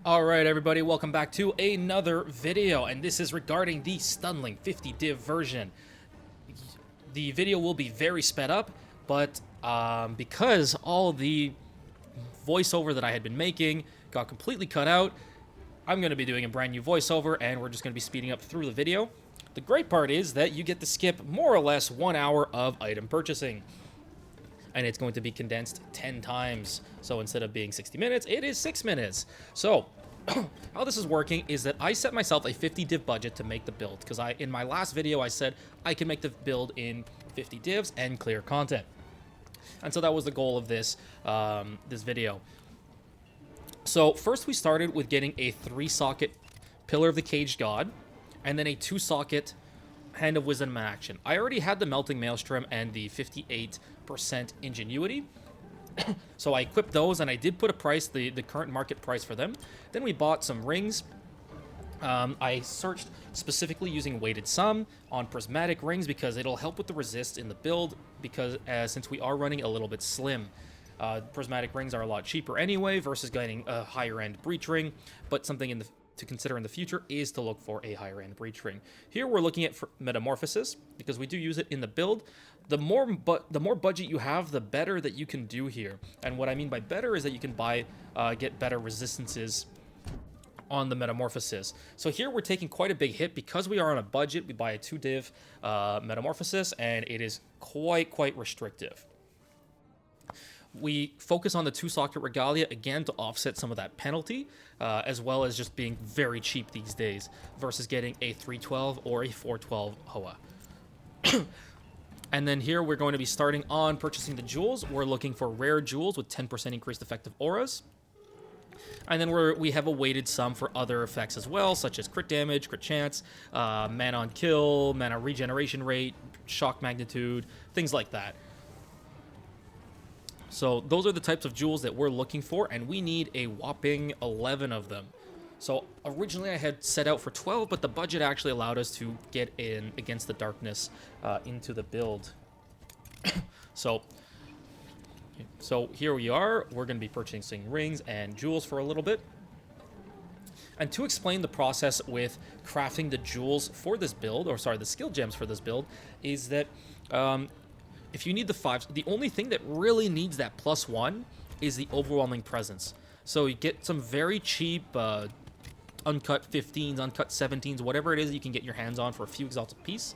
Alright everybody, welcome back to another video, and this is regarding the Stunling 50 div version. The video will be very sped up, but because all the voiceover that I had been making got completely cut out, I'm going to be doing a brand new voiceover, and we're just going to be speeding up through the video. The great part is that you get to skip more or less 1 hour of item purchasing. And it's going to be condensed 10 times. So instead of being 60 minutes, it is 6 minutes. So how this is working is that I set myself a 50 div budget to make the build, because in my last video I said I can make the build in 50 divs and clear content. And so that was the goal of this this video. So first we started with getting a 3-socket Pillar of the Caged God, and then a 2-socket Hand of Wisdom in action. I already had the Melting Maelstrom and the 58% Ingenuity. So I equipped those, and I did put a price, the current market price for them. Then we bought some rings. I searched specifically using weighted sum on prismatic rings because it'll help with the resist in the build, because since we are running a little bit slim. Prismatic rings are a lot cheaper anyway versus getting a higher end breach ring, but something to consider in the future is to look for a higher end breach ring. Here we're looking at Metamorphosis because we do use it in the build. The more budget you have, the better that you can do here. And what I mean by better is that you can get better resistances on the Metamorphosis. So here we're taking quite a big hit because we are on a budget. We buy a 2-div Metamorphosis, and it is quite restrictive. We focus on the 2-socket regalia again to offset some of that penalty, as well as just being very cheap these days versus getting a 312 or a 412 Hoa. And then here we're going to be starting on purchasing the jewels. We're looking for rare jewels with 10% increased effective auras. And then we have a weighted sum for other effects as well, such as crit damage, crit chance, mana on kill, mana regeneration rate, shock magnitude, things like that. So those are the types of jewels that we're looking for, and we need a whopping 11 of them. So originally I had set out for 12, but the budget actually allowed us to get in Against the Darkness into the build. So here we are. We're going to be purchasing rings and jewels for a little bit. And to explain the process with crafting the jewels for this build, or sorry, the skill gems for this build, is that if you need the 5s, the only thing that really needs that +1 is the Overwhelming Presence. So you get some very cheap uncut 15s, uncut 17s, whatever it is you can get your hands on for a few exalted piece.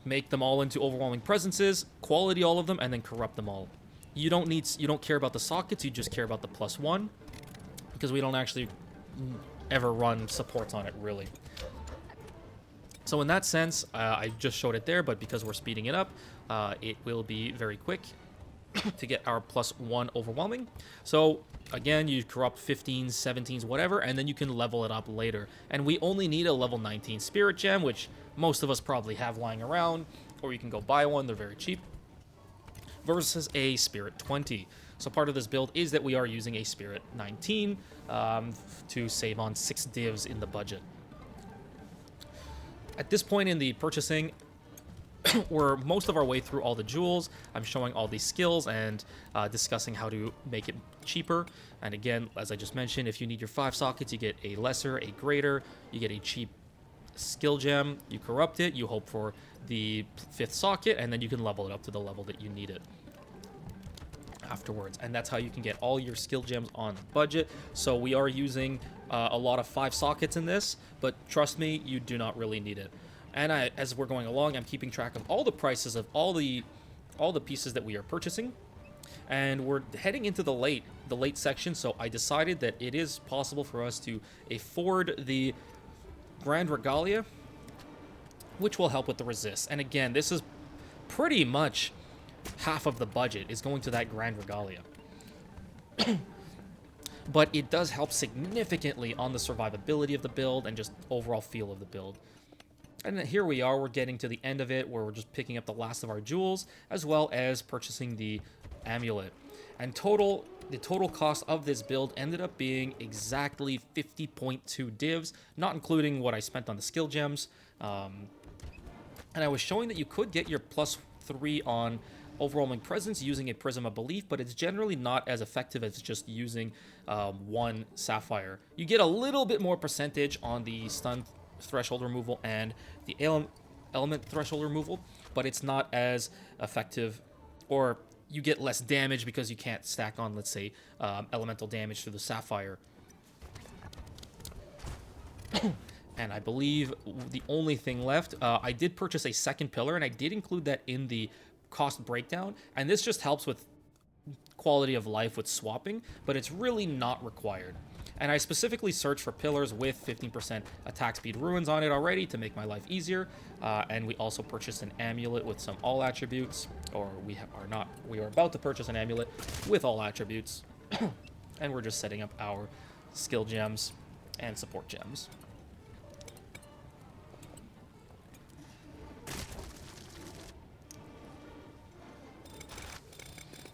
Make them all into Overwhelming Presences, quality all of them, and then corrupt them all. You don't care about the sockets, you just care about the +1, because we don't actually ever run supports on it, really. So in that sense, I just showed it there, but because we're speeding it up, it will be very quick to get our +1 overwhelming. So again, you corrupt 15s, 17s, whatever, and then you can level it up later. And we only need a level 19 Spirit Gem, which most of us probably have lying around, or you can go buy one, they're very cheap, versus a Spirit 20. So part of this build is that we are using a Spirit 19 to save on 6 divs in the budget. At this point in the purchasing, we're most of our way through all the jewels. I'm showing all these skills and discussing how to make it cheaper. And again, as I just mentioned, if you need your 5 sockets, you get a lesser, a greater, you get a cheap skill gem, you corrupt it, you hope for the 5th socket, and then you can level it up to the level that you need it afterwards. And that's how you can get all your skill gems on budget. So we are using a lot of 5 sockets in this, but trust me, you do not really need it. And as we're going along, I'm keeping track of all the prices of all the pieces that we are purchasing, and we're heading into the late section. So I decided that it is possible for us to afford the Grand Regalia, which will help with the resist. And again, this is pretty much half of the budget is going to that Grand Regalia. But it does help significantly on the survivability of the build and just overall feel of the build. And then here we are, we're getting to the end of it, where we're just picking up the last of our jewels, as well as purchasing the amulet. And the total cost of this build ended up being exactly 50.2 divs, not including what I spent on the skill gems. And I was showing that you could get your +3 on overwhelming presence using a Prism of Belief, but it's generally not as effective as just using one Sapphire. You get a little bit more percentage on the stun threshold removal and the element threshold removal, but it's not as effective, or you get less damage because you can't stack on, let's say, elemental damage through the Sapphire. And I believe the only thing left, I did purchase a second pillar, and I did include that in the cost breakdown, and this just helps with quality of life with swapping, but it's really not required. And I specifically searched for pillars with 15% attack speed ruins on it already to make my life easier, and we also purchased an amulet with some all attributes, or we are about to purchase an amulet with all attributes, and we're just setting up our skill gems and support gems.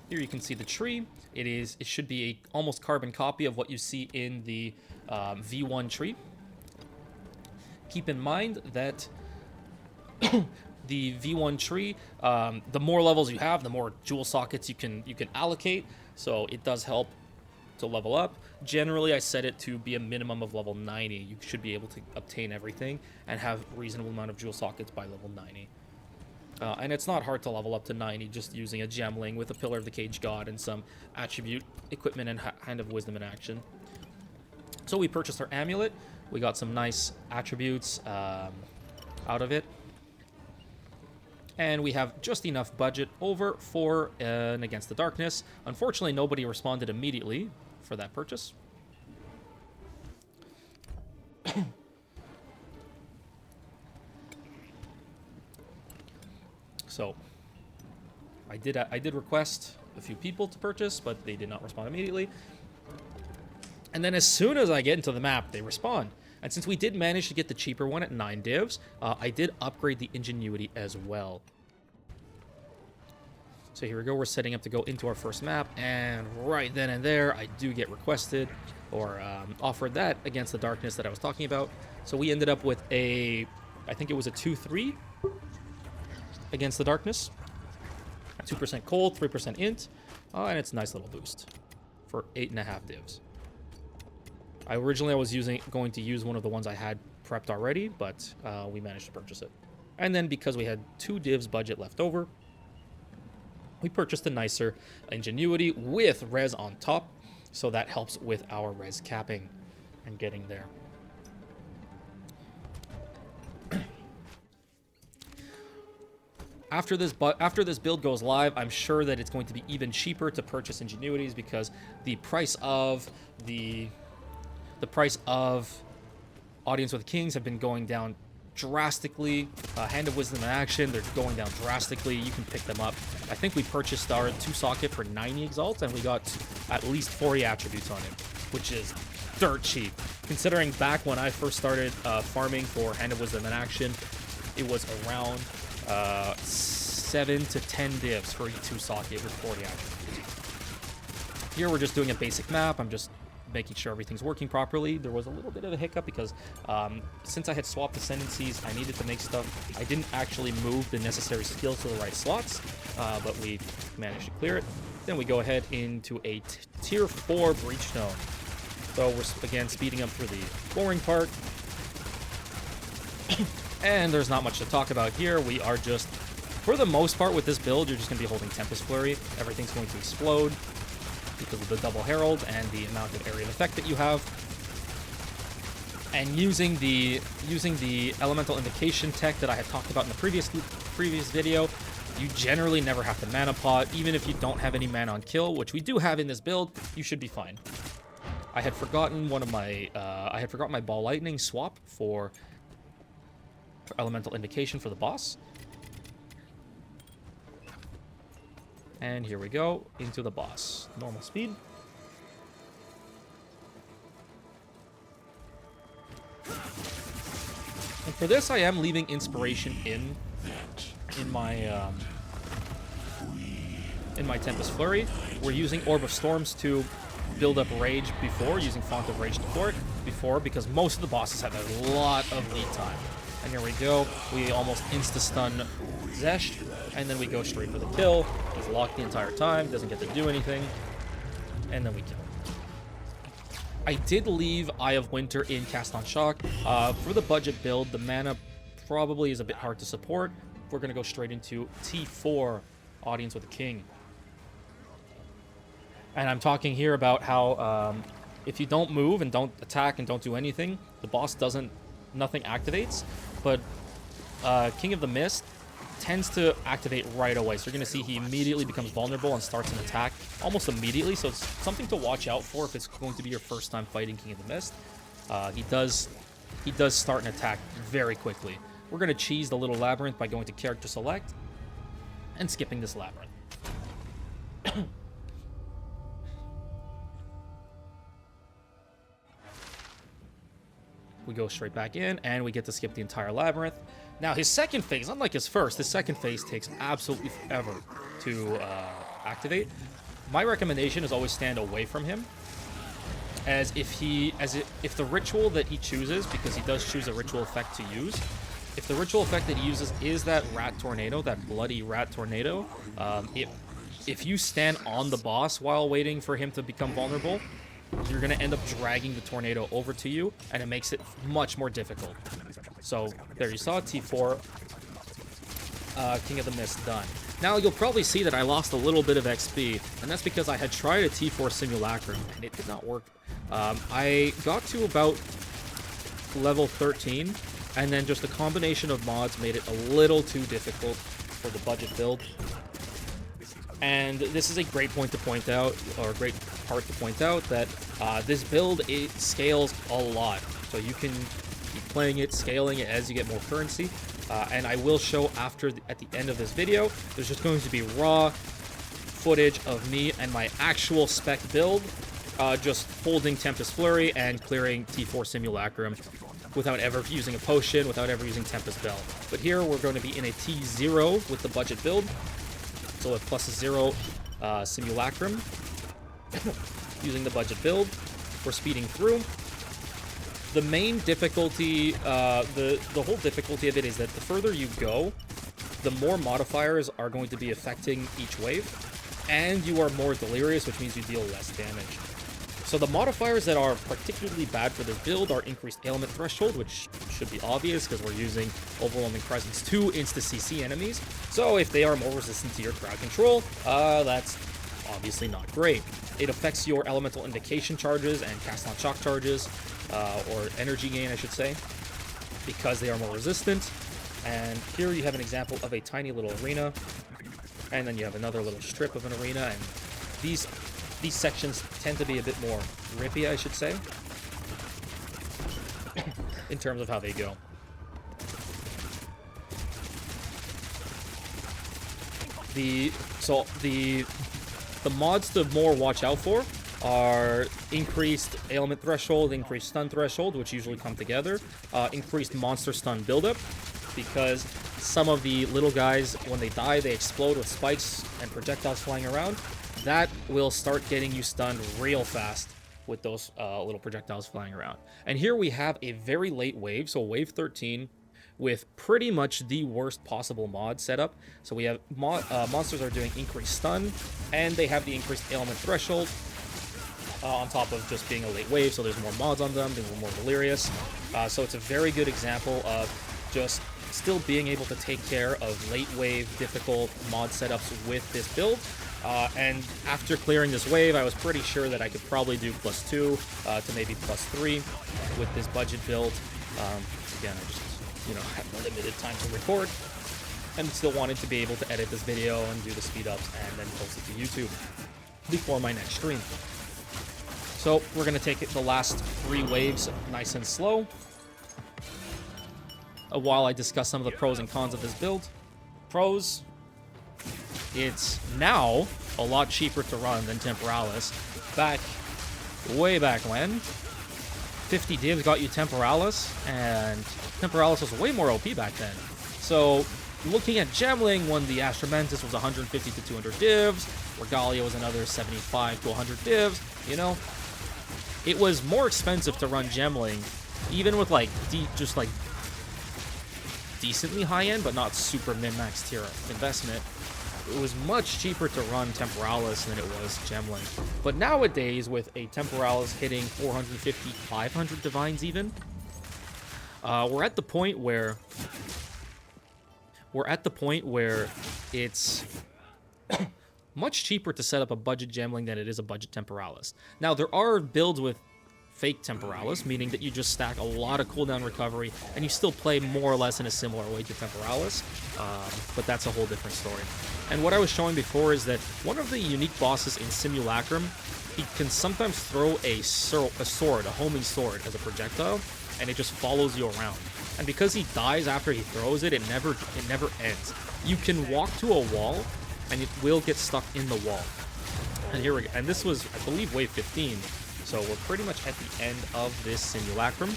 Here you can see the tree. It should be a almost carbon copy of what you see in the V1 tree. Keep in mind that the V1 tree, the more levels you have, the more jewel sockets you can allocate. So it does help to level up. Generally, I set it to be a minimum of level 90. You should be able to obtain everything and have a reasonable amount of jewel sockets by level 90. And it's not hard to level up to 90 just using a Gemling with a Pillar of the Cage God and some attribute equipment and Hand of Wisdom in action. So we purchased our amulet. We got some nice attributes out of it. And we have just enough budget over for an Against the Darkness. Unfortunately, nobody responded immediately for that purchase. So I did request a few people to purchase, but they did not respond immediately. And then as soon as I get into the map, they respond. And since we did manage to get the cheaper one at 9 divs, I did upgrade the Ingenuity as well. So here we go, we're setting up to go into our first map, and right then and there, I do get requested, or offered that Against the Darkness that I was talking about. So we ended up with I think it was a 2-3 Against the Darkness. 2% cold, 3% int, and it's a nice little boost for 8.5 divs. Originally I was going to use one of the ones I had prepped already, but we managed to purchase it. And then because we had 2 divs budget left over, we purchased a nicer Ingenuity with res on top, so that helps with our res capping and getting there. After this build goes live, I'm sure that it's going to be even cheaper to purchase Ingenuities because the price of Audience with Kings have been going down drastically. Hand of Wisdom in action, they're going down drastically. You can pick them up. I think we purchased our 2-socket for 90 exalts, and we got at least 40 attributes on it, which is dirt cheap. Considering back when I first started farming for Hand of Wisdom in action, it was around 7 to 10 divs for each 2-socket with 40 attributes. Here we're just doing a basic map. I'm just making sure everything's working properly. There was a little bit of a hiccup because since I had swapped ascendancies, I needed to make stuff. I didn't actually move the necessary skills to the right slots, but we managed to clear it. Then we go ahead into a tier 4 Breachstone. So we're again speeding up through the boring part. And there's not much to talk about here. We are just, for the most part with this build, you're just going to be holding Tempest Flurry. Everything's going to explode because of the double herald and the amount of area of effect that you have. And using the elemental invocation tech that I had talked about in the previous video, you generally never have to mana pot. Even if you don't have any mana on kill, which we do have in this build, you should be fine. I had forgotten my Ball Lightning swap for elemental invocation for the boss. And here we go, into the boss. Normal speed. And for this, I am leaving inspiration in my Tempest Flurry. We're using Orb of Storms to build up Rage before, using Font of Rage to pour it before, because most of the bosses have a lot of lead time. And here we go. We almost insta-stun Xesht, and then we go straight for the kill. He's locked the entire time, doesn't get to do anything, and then we kill him. I did leave Eye of Winter in Cast on Shock. For the budget build, the mana probably is a bit hard to support. We're going to go straight into T4, Audience with the King. And I'm talking here about how if you don't move and don't attack and don't do anything, the boss nothing activates. But King of the Mist tends to activate right away. So you're going to see he immediately becomes vulnerable and starts an attack almost immediately. So it's something to watch out for if it's going to be your first time fighting King of the Mist. He does start an attack very quickly. We're going to cheese the little labyrinth by going to character select and skipping this labyrinth. We go straight back in, and we get to skip the entire labyrinth. Now, his second phase, unlike his first, his second phase takes absolutely forever to activate. My recommendation is always stand away from him, as if the ritual that he chooses, because he does choose a ritual effect to use, if the ritual effect that he uses is that rat tornado, that bloody rat tornado, if you stand on the boss while waiting for him to become vulnerable, you're going to end up dragging the tornado over to you, and it makes it much more difficult. So, there you saw T4, King of the Mist done. Now, you'll probably see that I lost a little bit of XP, and that's because I had tried a T4 Simulacrum, and it did not work. I got to about level 13, and then just a combination of mods made it a little too difficult for the budget build. And this is a great point to point out, or a great part to point out, that this build, it scales a lot. So you can keep playing it, scaling it as you get more currency. And I will show at the end of this video, there's just going to be raw footage of me and my actual spec build, just holding Tempest Flurry and clearing T4 Simulacrum without ever using a potion, without ever using Tempest Bell. But here we're going to be in a T0 with the budget build. So with +0 Simulacrum, using the budget build, we're speeding through. The main difficulty, the whole difficulty of it is that the further you go, the more modifiers are going to be affecting each wave, and you are more delirious, which means you deal less damage. So the modifiers that are particularly bad for this build are increased ailment threshold, which should be obvious because we're using Overwhelming Presence to insta-CC enemies. So if they are more resistant to your crowd control, that's obviously not great. It affects your elemental invocation charges and cast on shock charges, or energy gain, I should say, because they are more resistant. And here you have an example of a tiny little arena, and then you have another little strip of an arena, and these sections tend to be a bit more rippy, I should say, in terms of how they go. The mods to more watch out for are increased ailment threshold, increased stun threshold, which usually come together, increased monster stun buildup, because some of the little guys, when they die, they explode with spikes and projectiles flying around. That will start getting you stunned real fast with those little projectiles flying around. And here we have a very late wave, so wave 13, with pretty much the worst possible mod setup. So we have monsters are doing increased stun, and they have the increased ailment threshold on top of just being a late wave, so there's more mods on them, they're more delirious. So it's a very good example of just still being able to take care of late wave difficult mod setups with this build. And after clearing this wave, I was pretty sure that I could probably do +2 to maybe +3 with this budget build. Again, I just, had limited time to record, and still wanted to be able to edit this video and do the speed ups and then post it to YouTube before my next stream. So we're going to take the last 3 waves nice and slow, while I discuss some of the pros and cons of this build. Pros: it's now a lot cheaper to run than Temporalis. Way back when, 50 divs got you Temporalis, and Temporalis was way more OP back then. So, looking at Gemling, when the Astramentis was 150 to 200 divs, Regalia was another 75 to 100 divs, it was more expensive to run Gemling, even with, decently high-end, but not super min-max tier investment, it was much cheaper to run Temporalis than it was Gemling. But nowadays, with a Temporalis hitting 450, 500 divines even, we're at the point where it's much cheaper to set up a budget Gemling than it is a budget Temporalis. Now, there are builds with fake Temporalis, meaning that you just stack a lot of cooldown recovery and you still play more or less in a similar way to Temporalis, but that's a whole different story. And what I was showing before is that one of the unique bosses in Simulacrum, he can sometimes throw a sword, a homing sword, as a projectile, and it just follows you around. And because he dies after he throws it, it never ends. You can walk to a wall, and it will get stuck in the wall. And here we go. And this was, I believe, wave 15. So we're pretty much at the end of this Simulacrum.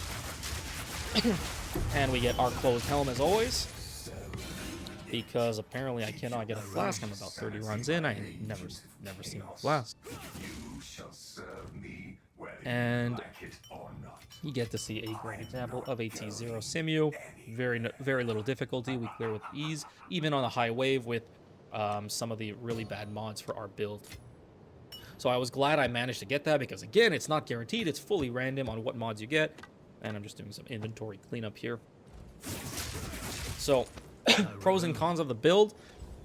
And we get our closed helm as always. Because apparently I cannot get a flask. I'm about 30 runs in. I never seen a flask. And you get to see a great example of a T0 Simu. Very little difficulty. We clear with ease, even on a high wave with some of the really bad mods for our build. So I was glad I managed to get that because, again, it's not guaranteed. It's fully random on what mods you get. And I'm just doing some inventory cleanup here. So, pros and cons of the build.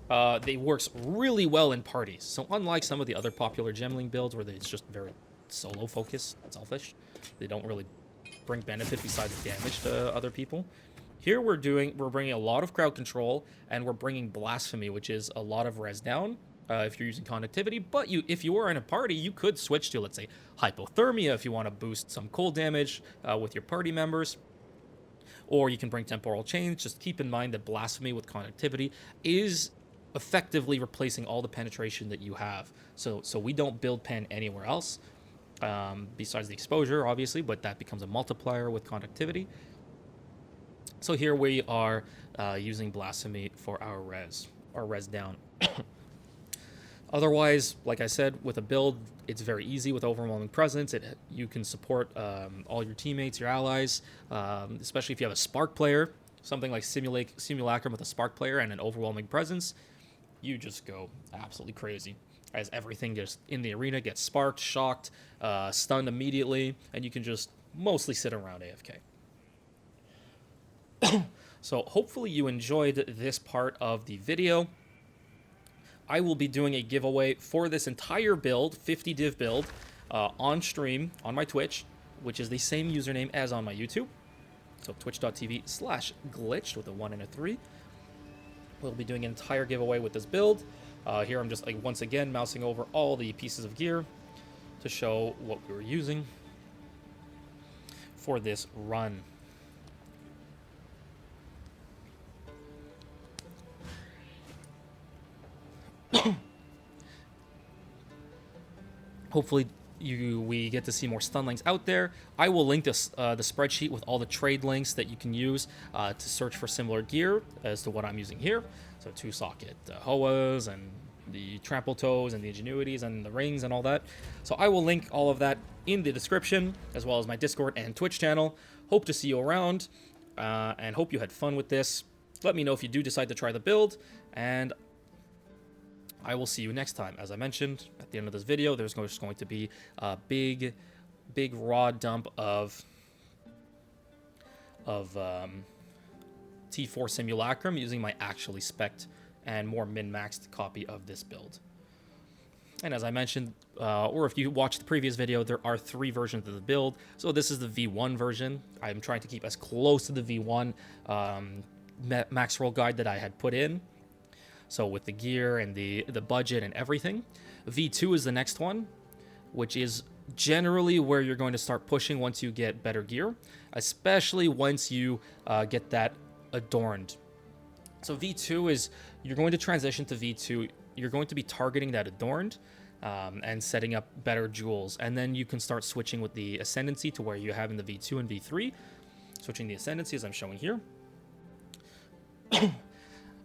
It works really well in parties. So unlike some of the other popular Gemling builds where it's just very solo focused, selfish, they don't really bring benefit besides damage to other people. Here we're bringing a lot of crowd control, and we're bringing blasphemy, which is a lot of res down. If you're using conductivity, but if you were in a party, you could switch to, let's say, hypothermia if you want to boost some cold damage with your party members. Or you can bring temporal change. Just keep in mind that blasphemy with conductivity is effectively replacing all the penetration that you have. So we don't build pen anywhere else, besides the exposure, obviously, but that becomes a multiplier with conductivity. So here we are using blasphemy for our res down. Otherwise, like I said, with a build, it's very easy with overwhelming presence. You can support all your teammates, your allies, especially if you have a spark player, something like Simulacrum with a spark player and an overwhelming presence. You just go absolutely crazy as everything just in the arena gets sparked, shocked, stunned immediately, and you can just mostly sit around AFK. So hopefully you enjoyed this part of the video. I will be doing a giveaway for this entire build, 50 div build, on stream on my Twitch, which is the same username as on my YouTube. So twitch.tv/glitched with a 1 and a 3. We'll be doing an entire giveaway with this build. Here I'm just once again mousing over all the pieces of gear to show what we were using for this run. Hopefully we get to see more Stunlings out there. I will link this the spreadsheet with all the trade links that you can use to search for similar gear as to what I'm using here. So 2-socket HOAs and the trample toes and the ingenuities and the rings and all that. So I will link all of that in the description, as well as my Discord and Twitch channel. Hope to see you around, and hope you had fun with this. Let me know if you do decide to try the build, and I will see you next time. As I mentioned at the end of this video, there's just going to be a big raw dump of T4 Simulacrum using my actually spec'd and more min-maxed copy of this build. And as I mentioned, or if you watched the previous video, there are 3 versions of the build. So this is the V1 version. I'm trying to keep as close to the V1 max roll guide that I had put in. So with the gear and the budget and everything. V2 is the next one, which is generally where you're going to start pushing once you get better gear, especially once you get that adorned. So V2 is, you're going to transition to V2, you're going to be targeting that adorned and setting up better jewels. And then you can start switching with the ascendancy to where you have in the V2 and V3. Switching the ascendancy as I'm showing here.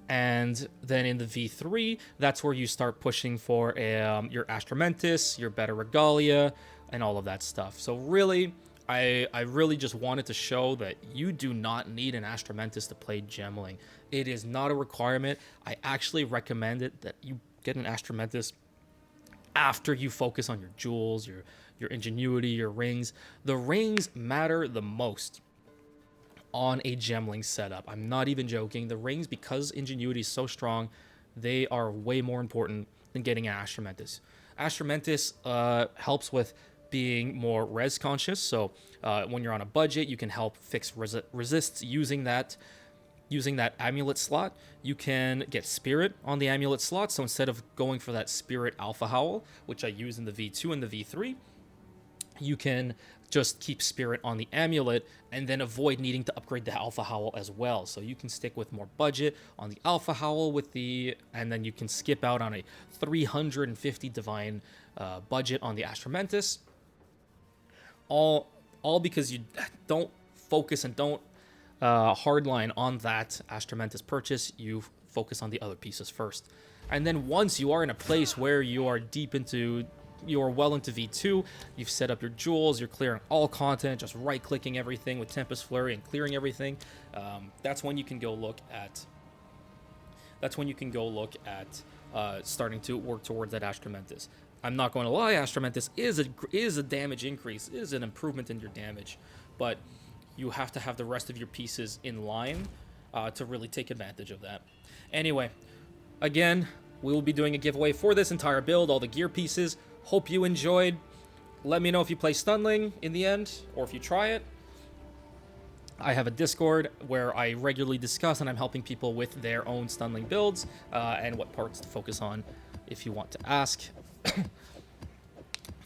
And then in the V3, that's where you start pushing for your Astramentis, your better regalia, and all of that stuff. So really, I really just wanted to show that you do not need an Astramentis to play Gemling. It is not a requirement. I actually recommend it that you get an Astramentis after you focus on your jewels, your ingenuity, your rings. The rings matter the most on a Gemling setup. I'm not even joking. The rings, because ingenuity is so strong, they are way more important than getting an Astramentis. Astramentis helps with being more res conscious. So when you're on a budget, you can help fix resists using that amulet slot. You can get spirit on the amulet slot. So instead of going for that spirit alpha howl, which I use in the V2 and the V3, you can just keep spirit on the amulet and then avoid needing to upgrade the alpha howl as well. So you can stick with more budget on the alpha howl and then you can skip out on a 350 divine budget on the Astramentis. All because you don't focus and don't hardline on that Astramentis purchase. You focus on the other pieces first. And then once you are in a place where you are well into V2, you've set up your jewels, you're clearing all content, just right-clicking everything with Tempest Flurry and clearing everything. That's when you can go look at starting to work towards that Astramentis. I'm not going to lie, Astramentis is a damage increase, is an improvement in your damage, but you have to have the rest of your pieces in line to really take advantage of that. Anyway, again, we will be doing a giveaway for this entire build, all the gear pieces. Hope you enjoyed. Let me know if you play Stunling in the end, or if you try it. I have a Discord where I regularly discuss, and I'm helping people with their own Stunling builds and what parts to focus on if you want to ask.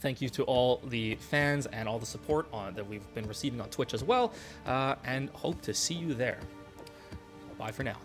Thank you to all the fans and all the support that we've been receiving on Twitch as well, and hope to see you there. Bye for now.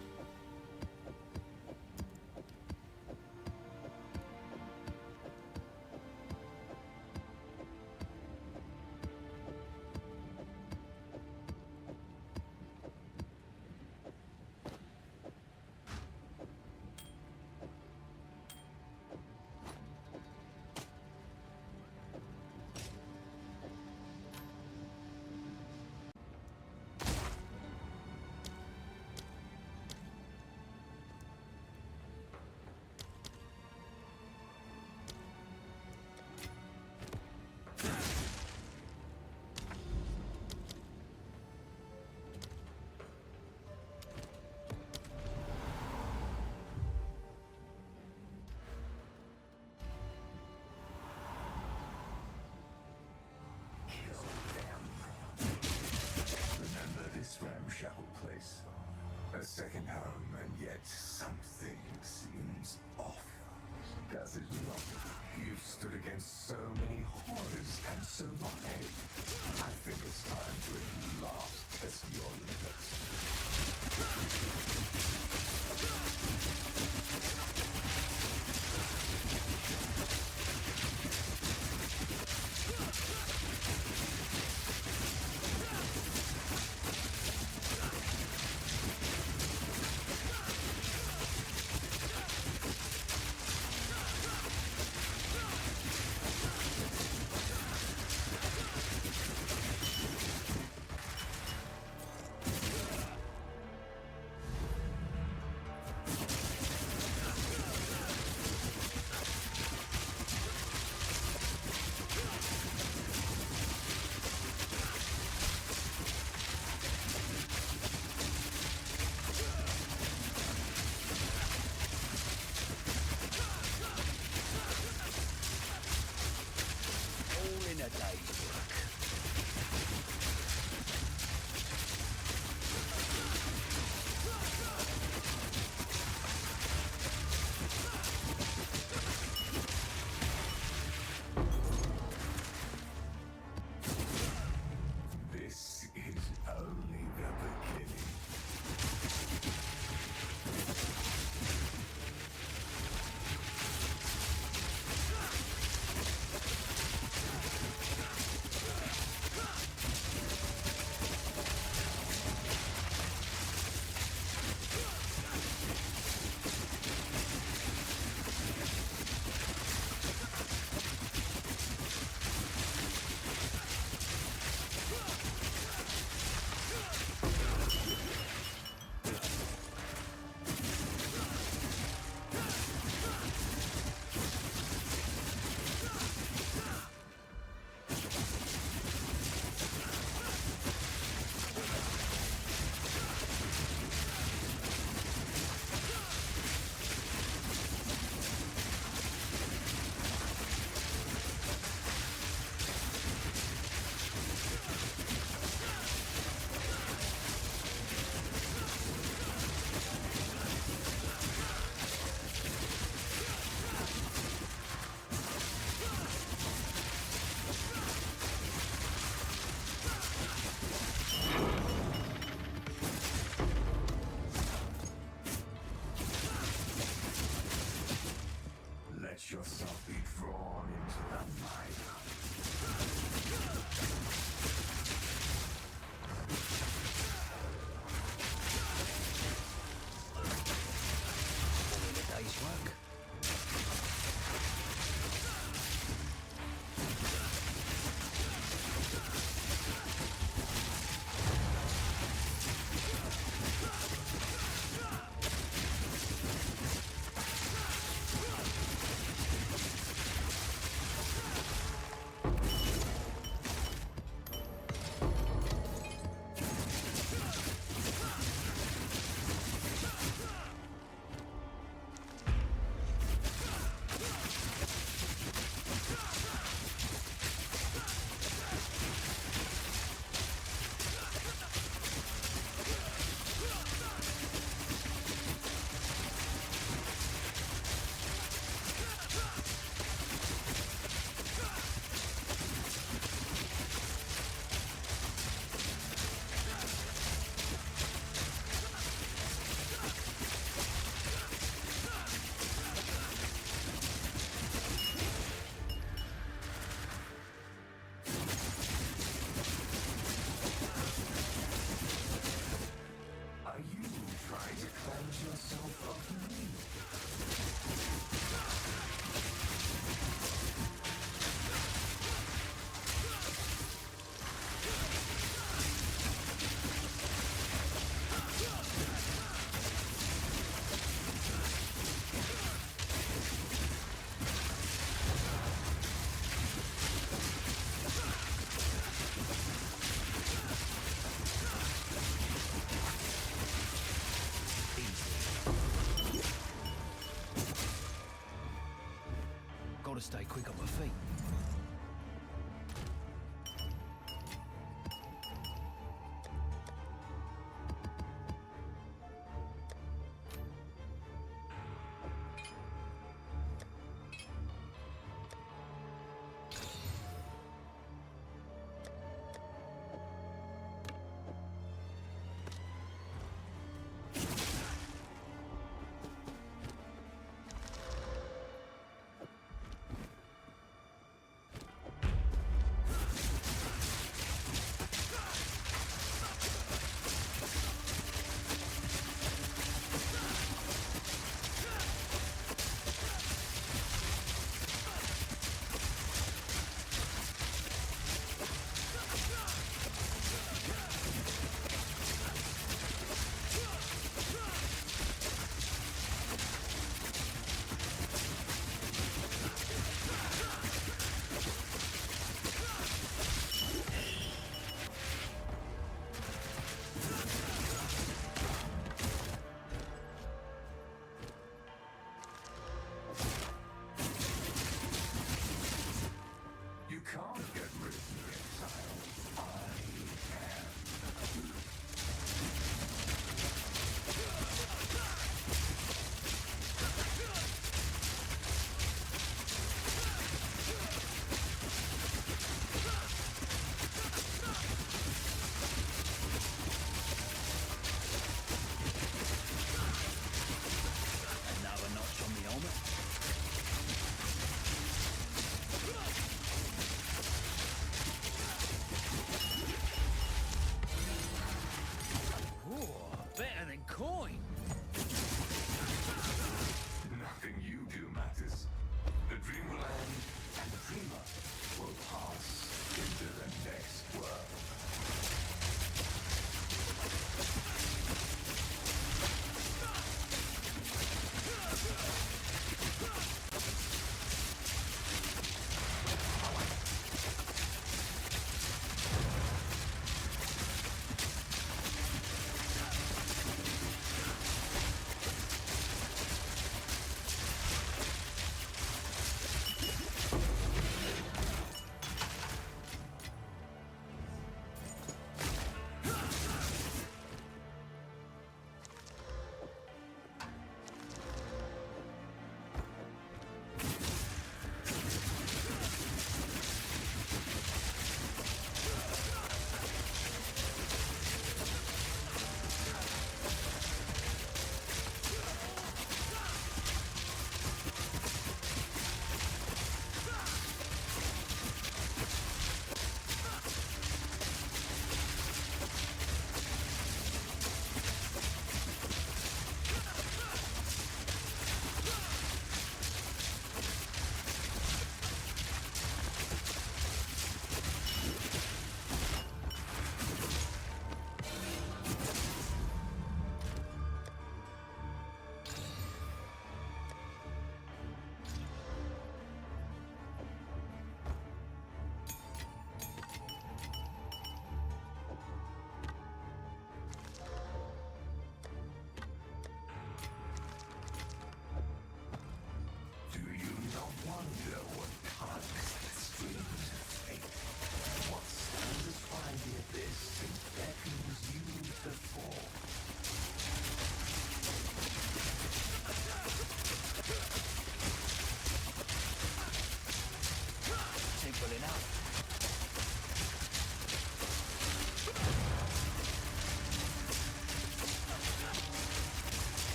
quick on my feet.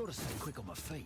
Gotta stay quick on my feet.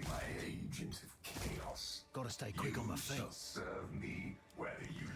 My agent of chaos. Gotta stay quick on my feet. You shall serve me whether you